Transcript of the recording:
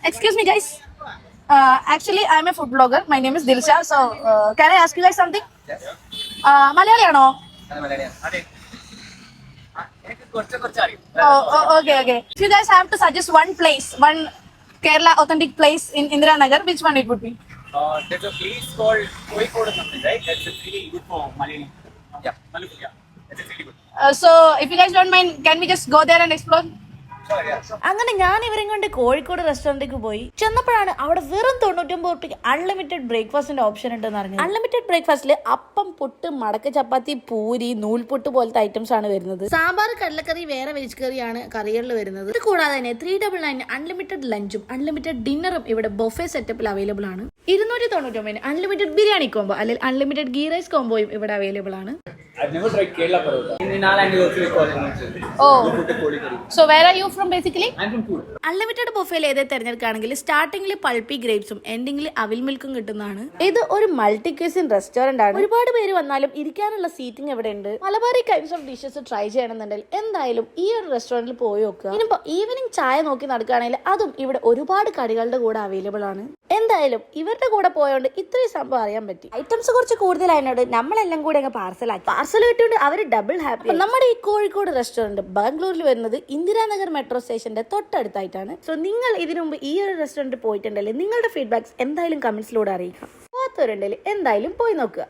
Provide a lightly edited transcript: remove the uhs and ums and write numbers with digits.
Excuse me, guys. Actually, I'm a food blogger. My name is Dilsha. So, can I ask you guys something? മലയാളിയാണോ? Okay. If you guys have to suggest one place, one Kerala authentic place in Indira Nagar, which one it would be? There's a place called Kozhikode or something, right? That's really good for Malayali. Yeah, Malappuram. Yeah, that's really good. So, if you guys don't mind, can we just go there and explore? അങ്ങനെ ഞാൻ ഇവരെയും കൊണ്ട് കോഴിക്കോട് റെസ്റ്റോറന്റിലേക്ക് പോയി. ചെന്നപ്പോഴാണ് അവിടെ വെറും 99 രൂപയ്ക്ക് unlimited ബ്രേക്ക്ഫാസ്റ്റിന്റെ option ഉണ്ടെന്ന് അറിഞ്ഞത്. അൺലിമിറ്റഡ് ബ്രേക്ക്ഫാസ്റ്റിൽ അപ്പം, പുട്ട്, മടക്ക ചപ്പാത്തി, പൂരി, നൂൽപുട്ട് പോലത്തെ ഐറ്റംസ് ആണ് വരുന്നത്. സാമ്പാർ, കടലക്കറി, വേറെ വെജ് കറിയാണ് കറികളിൽ വരുന്നത്. ഇത് കൂടാതെ തന്നെ 399 അൺലിമിറ്റഡ് ലഞ്ചും അൺലിമിറ്റഡ് ഡിന്നറും ഇവിടെ ബൊഫെ സെറ്റപ്പിൽ അവൈലബിൾ ആണ്. 299 അൺലിമിറ്റഡ് ബിരിയാണി കോംബോ അല്ലെങ്കിൽ അൺലിമിറ്റഡ് ഗീ റൈസ് കോംബോയും ഇവിടെ അവൈലബിൾ ആണ്. I've never tried Kerala parota. In our language, we call it. Oh. So where are you from basically? I'm from Pune. Unlimited ബൊഫയിൽ ഏതേ തിരഞ്ഞെടുക്കുകയാണെങ്കിൽ സ്റ്റാർട്ടിംഗിൽ pulpy ഗ്രേപ്സും എൻഡിംഗിൽ അവിൽ മിൽക്കും കിട്ടുന്നതാണ്. ഇത് ഒരു മൾട്ടി ക്യൂസിൻ റെസ്റ്റോറന്റ് ആണ്. ഒരുപാട് പേര് വന്നാലും ഇരിക്കാനുള്ള സീറ്റിംഗ് എവിടെ ഉണ്ട്. Malabari kinds of dishes try ചെയ്യണമെന്നുണ്ടെങ്കിൽ എന്തായാലും ഈ ഒരു റെസ്റ്റോറന്റിൽ പോയി നോക്കുക. ഇനിയിപ്പോ ഈവനിങ് ചായ നോക്കി നടക്കുകയാണെങ്കിൽ അതും ഇവിടെ ഒരുപാട് കടികളുടെ കൂടെ അവൈലബിൾ ആണ്. എന്തായാലും ഇവരുടെ കൂടെ പോയോണ്ട് ഇത്രയും സംഭവം അറിയാൻ പറ്റി. ഐറ്റംസ് കുറച്ച് കൂടുതലായതിനോട് നമ്മളെല്ലാം കൂടെ അങ്ങ് പാർസൽ കിട്ടിയോണ്ട് അവര് ഡബിൾ ഹാപ്പി. നമ്മുടെ ഈ കോഴിക്കോട് റെസ്റ്റോറന്റ് ബാംഗ്ലൂരിൽ വരുന്നത് ഇന്ദിരാനഗർ മെട്രോ സ്റ്റേഷന്റെ തൊട്ടടുത്തായിട്ടാണ്. സോ നിങ്ങൾ ഇതിനു മുമ്പ് ഈ ഒരു റെസ്റ്റോറന്റ് പോയിട്ടുണ്ടെങ്കിൽ നിങ്ങളുടെ ഫീഡ്ബാക്സ് എന്തായാലും കമന്റ്സിലൂടെ അറിയിക്കാം. പോകാത്തവരുണ്ടെങ്കിൽ എന്തായാലും പോയി നോക്കുക.